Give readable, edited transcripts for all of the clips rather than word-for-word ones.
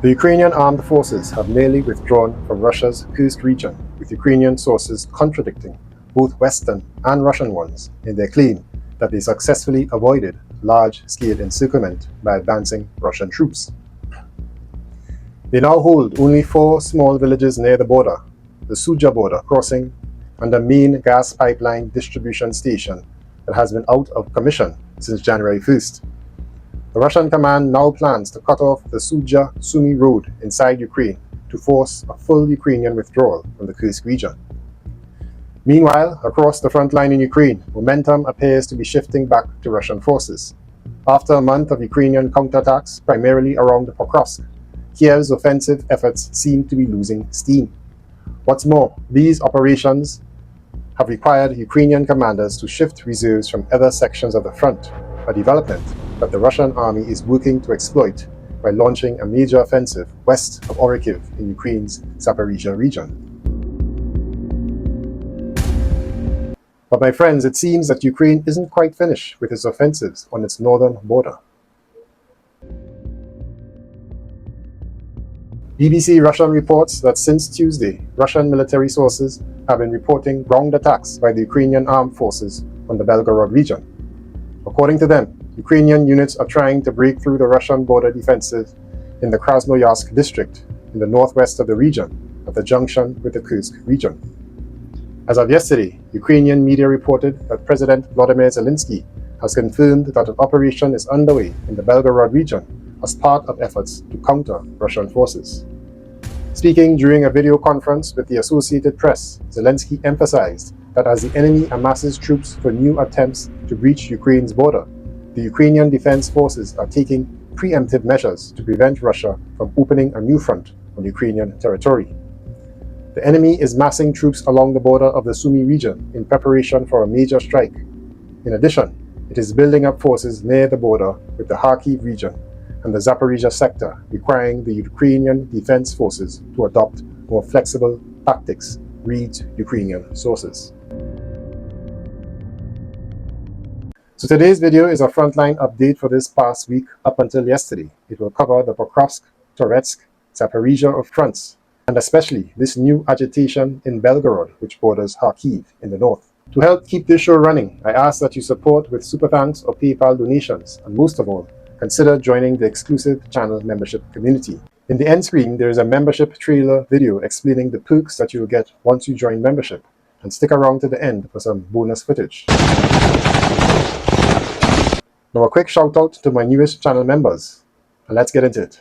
The Ukrainian armed forces have nearly withdrawn from Russia's Kursk region, with Ukrainian sources contradicting both Western and Russian ones in their claim that they successfully avoided large-scale encirclement by advancing Russian troops. They now hold only 4 small villages near the border, the Sudzha border crossing and the main gas pipeline distribution station that has been out of commission since January 1st. The Russian command now plans to cut off the Sudzha-Sumy road inside Ukraine to force a full Ukrainian withdrawal from the Kursk region. Meanwhile, across the front line in Ukraine, momentum appears to be shifting back to Russian forces. After a month of Ukrainian counterattacks, primarily around Kursk, Kiev's offensive efforts seem to be losing steam. What's more, these operations have required Ukrainian commanders to shift reserves from other sections of the front, a development that the Russian army is working to exploit by launching a major offensive west of Orikhiv in Ukraine's Zaporizhia region. But my friends, it seems that Ukraine isn't quite finished with its offensives on its northern border. BBC Russian reports that since Tuesday, Russian military sources have been reporting ground attacks by the Ukrainian armed forces on the Belgorod region. According to them, Ukrainian units are trying to break through the Russian border defenses in the Krasnoyarsk district in the northwest of the region at the junction with the Kursk region. As of yesterday, Ukrainian media reported that President Volodymyr Zelensky has confirmed that an operation is underway in the Belgorod region as part of efforts to counter Russian forces. Speaking during a video conference with the Associated Press, Zelensky emphasized that as the enemy amasses troops for new attempts to breach Ukraine's border, the Ukrainian Defense Forces are taking preemptive measures to prevent Russia from opening a new front on Ukrainian territory. The enemy is massing troops along the border of the Sumy region in preparation for a major strike. In addition, it is building up forces near the border with the Kharkiv region and the Zaporizhia sector, requiring the Ukrainian Defense Forces to adopt more flexible tactics, reads Ukrainian sources. So today's video is a frontline update for this past week up until yesterday. It will cover the Kursk, Toretsk, Zaporizhia fronts, and especially this new agitation in Belgorod, which borders Kharkiv in the north. To help keep this show running, I ask that you support with super thanks or PayPal donations, and most of all, consider joining the exclusive channel membership community. In the end screen, there is a membership trailer video explaining the perks that you will get once you join membership, and stick around to the end for some bonus footage. Now a quick shout out to my newest channel members, and let's get into it.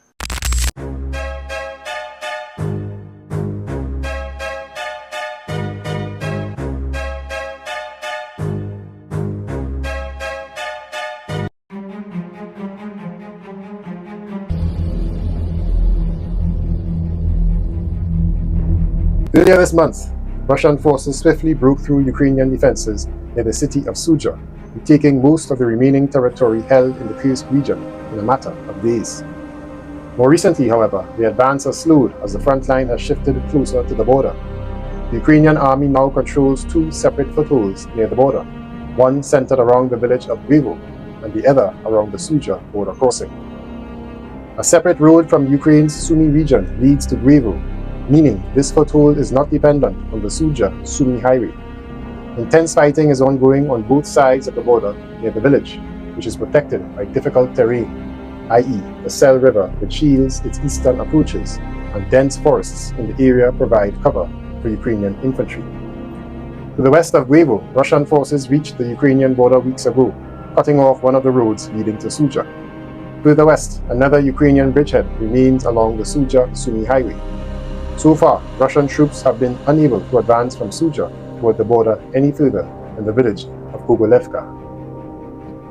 Earlier this month, Russian forces swiftly broke through Ukrainian defenses near the city of Sudzha, taking most of the remaining territory held in the Kursk region in a matter of days. More recently, however, the advance has slowed as the front line has shifted closer to the border. The Ukrainian army now controls 2 separate footholds near the border, one centered around the village of Grevo and the other around the Sudzha border crossing. A separate road from Ukraine's Sumy region leads to Grevo, meaning this foothold is not dependent on the Sudzha-Sumy highway. Intense fighting is ongoing on both sides of the border near the village, which is protected by difficult terrain, i.e. the Sel River, which shields its eastern approaches, and dense forests in the area provide cover for Ukrainian infantry. To the west of Grevo, Russian forces reached the Ukrainian border weeks ago, cutting off one of the roads leading to Sudzha. Further west, another Ukrainian bridgehead remains along the Sudzha-Sumy highway. So far, Russian troops have been unable to advance from Sudzha toward the border any further than the village of Gogolevka.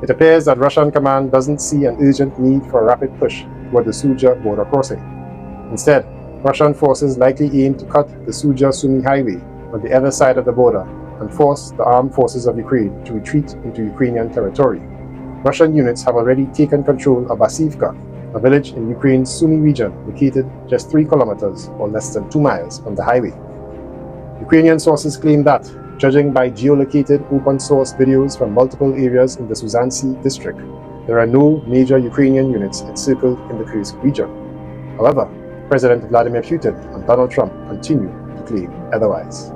It appears that Russian command doesn't see an urgent need for a rapid push toward the Sudzha border crossing. Instead, Russian forces likely aim to cut the Sudzha-Sumy highway on the other side of the border and force the armed forces of Ukraine to retreat into Ukrainian territory. Russian units have already taken control of Basivka, a village in Ukraine's Sumy region located just 3 kilometers or less than 2 miles from the highway. Ukrainian sources claim that, judging by geolocated open-source videos from multiple areas in the Suzansy district, there are no major Ukrainian units encircled in the Kursk region. However, President Vladimir Putin and Donald Trump continue to claim otherwise.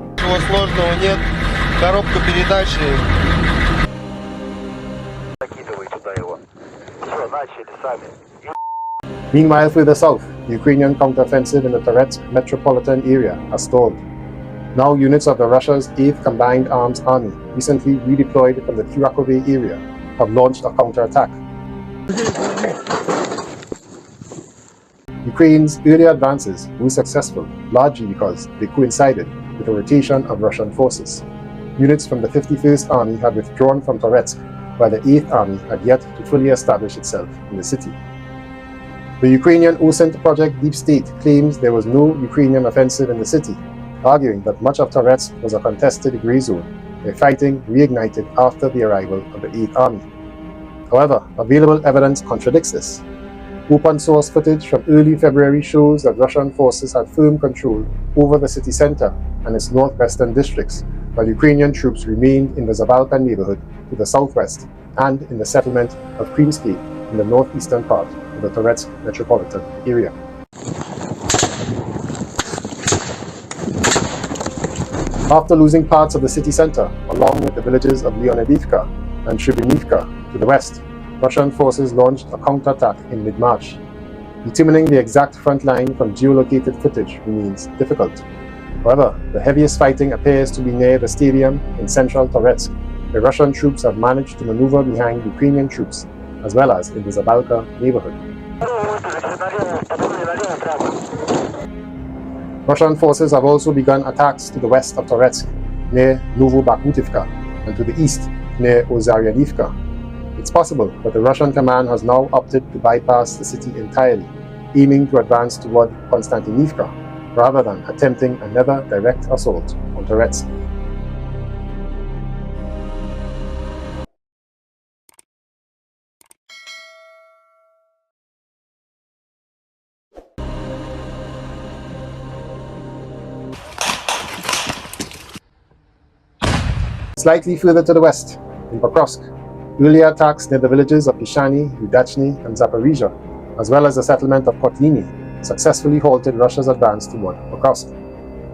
Meanwhile, further south, the Ukrainian counteroffensive in the Toretsk metropolitan area has stalled. Now units of Russia's 8th Combined Arms Army, recently redeployed from the Kursk area, have launched a counterattack. Ukraine's earlier advances were successful, largely because they coincided with a rotation of Russian forces. Units from the 51st Army had withdrawn from Toretsk, while the 8th Army had yet to fully establish itself in the city. The Ukrainian OSINT project Deep State claims there was no Ukrainian offensive in the city, arguing that much of Toretsk was a contested grey zone, where fighting reignited after the arrival of the 8th Army. However, available evidence contradicts this. Open-source footage from early February shows that Russian forces had firm control over the city center and its northwestern districts, while Ukrainian troops remained in the Zabalka neighborhood to the southwest and in the settlement of Kursk in the northeastern part of the Toretsk metropolitan area. After losing parts of the city center, along with the villages of Leonidivka and Shribinivka to the west, Russian forces launched a counterattack in mid-March. Determining the exact front line from geolocated footage remains difficult. However, the heaviest fighting appears to be near the stadium in central Toretsk, where Russian troops have managed to maneuver behind Ukrainian troops, as well as in the Zabalka neighborhood. Russian forces have also begun attacks to the west of Toretsk, near Novobakhmutivka, and to the east, near Ozaryanivka. It's possible that the Russian command has now opted to bypass the city entirely, aiming to advance toward Konstantinivka, rather than attempting another direct assault on Toretsk. Slightly further to the west, in Kursk, earlier attacks near the villages of Pishany, Udachny, and Zaporizhia, as well as the settlement of Kotliny, successfully halted Russia's advance toward Kursk.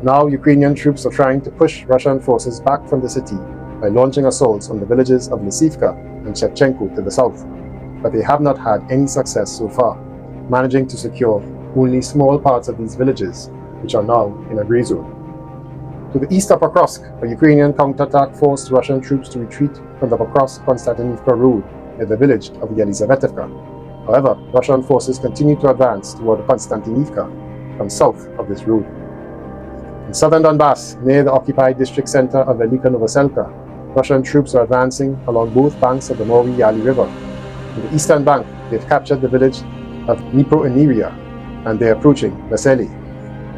Now Ukrainian troops are trying to push Russian forces back from the city by launching assaults on the villages of Lysivka and Shevchenko to the south, but they have not had any success so far, managing to secure only small parts of these villages, which are now in a grey zone. To the east of Kursk, a Ukrainian counterattack forced Russian troops to retreat from the Kursk-Konstantinivka road near the village of Yelizavetivka. However, Russian forces continue to advance toward Konstantinivka from south of this road. In southern Donbas, near the occupied district center of Velika Novoselka, Russian troops are advancing along both banks of the Mory Yali River. To the eastern bank, they've captured the village of Dniproeniria, and they're approaching Vesely.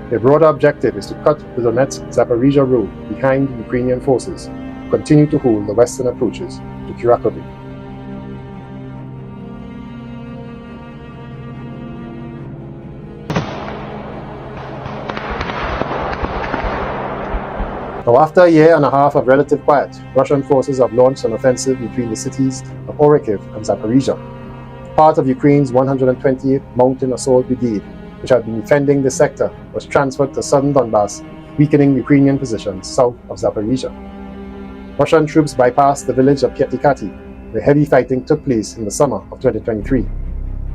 Their broader objective is to cut the Donetsk-Zaporizhia road behind Ukrainian forces, to continue to hold the western approaches to Kursk. Now, after a year and a half of relative quiet, Russian forces have launched an offensive between the cities of Orikhiv and Zaporizhia. Part of Ukraine's 128th Mountain Assault Brigade, which had been defending the sector, was transferred to southern Donbas, weakening Ukrainian positions south of Zaporizhia. Russian troops bypassed the village of Pyatikati, where heavy fighting took place in the summer of 2023.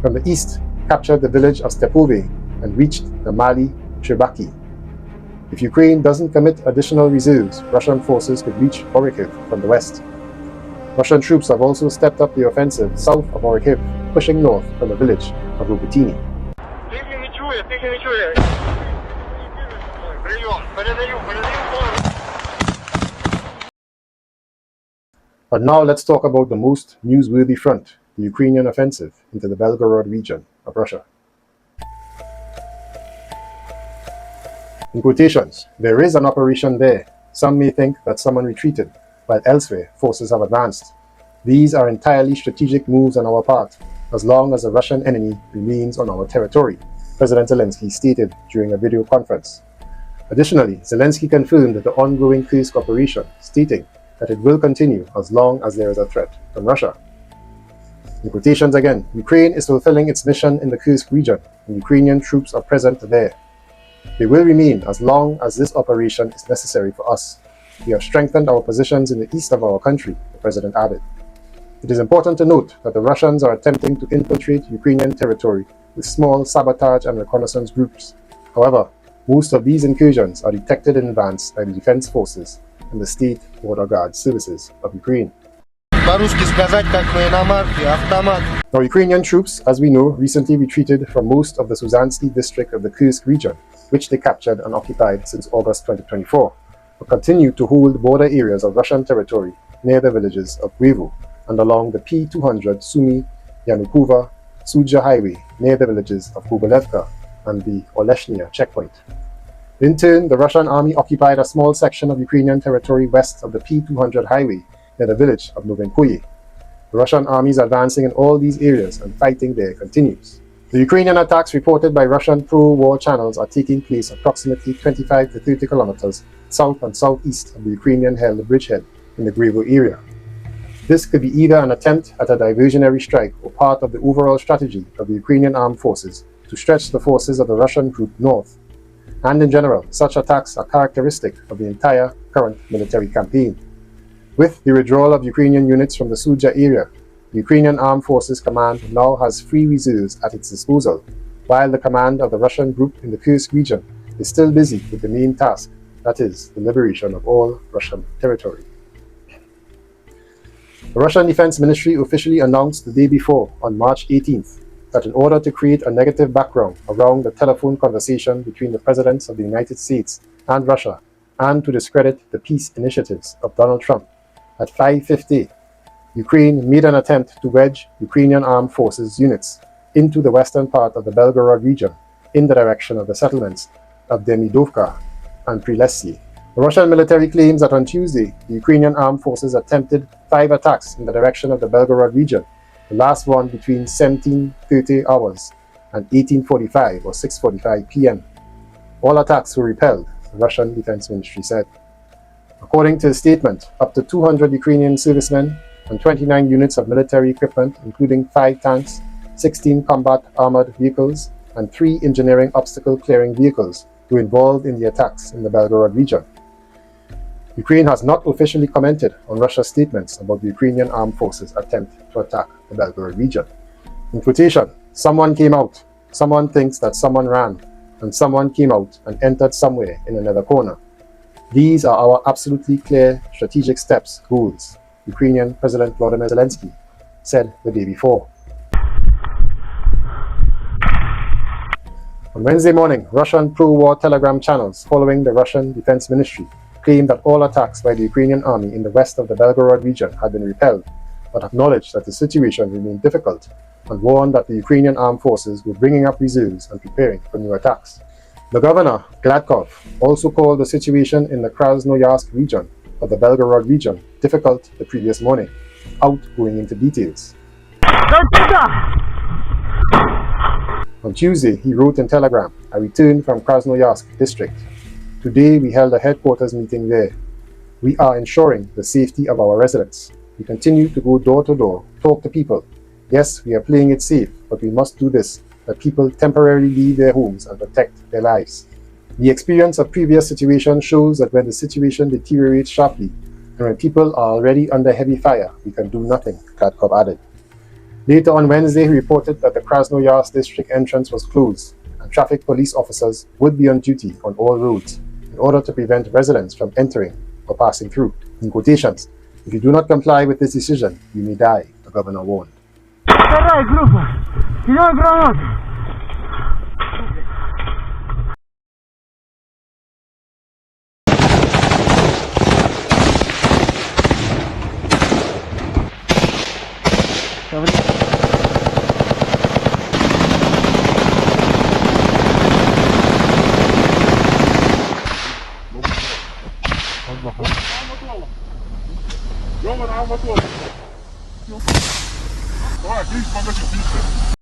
From the east, captured the village of Stepove and reached the Mali Trebaki. If Ukraine doesn't commit additional reserves, Russian forces could reach Orikhiv from the west. Russian troops have also stepped up the offensive south of Orikhiv, pushing north from the village of Robotyny. But now let's talk about the most newsworthy front, the Ukrainian offensive into the Belgorod region of Russia. In quotations, there is an operation there. Some may think that someone retreated, while elsewhere forces have advanced. These are entirely strategic moves on our part, as long as the Russian enemy remains on our territory, President Zelensky stated during a video conference. Additionally, Zelensky confirmed the ongoing Kursk operation, stating that it will continue as long as there is a threat from Russia. In quotations again, Ukraine is fulfilling its mission in the Kursk region, and Ukrainian troops are present there. They will remain as long as this operation is necessary for us. We have strengthened our positions in the east of our country, the president added. It is important to note that the Russians are attempting to infiltrate Ukrainian territory with small sabotage and reconnaissance groups. However, most of these incursions are detected in advance by the defense forces and the State Border Guard Services of Ukraine. Now, Ukrainian troops, as we know, recently retreated from most of the Suzansky district of the Kursk region, which they captured and occupied since August 2024, but continue to hold border areas of Russian territory near the villages of Guevo and along the P-200 Sumy-Yanukova-Sudzha highway near the villages of Kogolevka and the Oleshnya checkpoint. In turn, the Russian army occupied a small section of Ukrainian territory west of the P-200 highway near the village of Novenkoye. The Russian army is advancing in all these areas and fighting there continues. The Ukrainian attacks reported by Russian pro-war channels are taking place approximately 25 to 30 kilometers south and southeast of the Ukrainian-held bridgehead in the Guevo area. This could be either an attempt at a diversionary strike or part of the overall strategy of the Ukrainian armed forces to stretch the forces of the Russian group north. And in general, such attacks are characteristic of the entire current military campaign. With the withdrawal of Ukrainian units from the Sudzha area, the Ukrainian Armed Forces Command now has free reserves at its disposal, while the command of the Russian group in the Kursk region is still busy with the main task, that is, the liberation of all Russian territory. The Russian Defense Ministry officially announced the day before, on March 18th, that in order to create a negative background around the telephone conversation between the presidents of the United States and Russia, and to discredit the peace initiatives of Donald Trump, at 5:50, Ukraine made an attempt to wedge Ukrainian armed forces units into the western part of the Belgorod region in the direction of the settlements of Demidovka and Prilesye. The Russian military claims that on Tuesday, the Ukrainian armed forces attempted 5 attacks in the direction of the Belgorod region, the last one between 17:30 hours and 18:45 or 6:45 p.m. All attacks were repelled, the Russian Defense Ministry said. According to a statement, up to 200 Ukrainian servicemen and 29 units of military equipment, including 5 tanks, 16 combat armored vehicles, and 3 engineering obstacle clearing vehicles, were involved in the attacks in the Belgorod region. Ukraine has not officially commented on Russia's statements about the Ukrainian armed forces' attempt to attack the Belgorod region. In quotation, someone came out, someone thinks that someone ran, and someone came out and entered somewhere in another corner. These are our absolutely clear strategic steps, goals, Ukrainian President Volodymyr Zelensky said the day before. On Wednesday morning, Russian pro-war telegram channels following the Russian Defense Ministry claimed that all attacks by the Ukrainian army in the west of the Belgorod region had been repelled, but acknowledged that the situation remained difficult and warned that the Ukrainian armed forces were bringing up reserves and preparing for new attacks. The governor, Gladkov, also called the situation in the Krasnoyarsk region of the Belgorod region difficult the previous morning, without going into details. On Tuesday, he wrote in Telegram, "I returned from Krasnoyarsk district. Today we held a headquarters meeting there. We are ensuring the safety of our residents. We continue to go door to door, talk to people. Yes, we are playing it safe, but we must do this, that people temporarily leave their homes and protect their lives. The experience of previous situations shows that when the situation deteriorates sharply, and when people are already under heavy fire, we can do nothing," Gladkov added. Later on Wednesday, he reported that the Krasnoyarsk district entrance was closed, and traffic police officers would be on duty on all roads in order to prevent residents from entering or passing through. In quotations, "If you do not comply with this decision, you may die," the governor warned. Давай, бить, помочь, бить.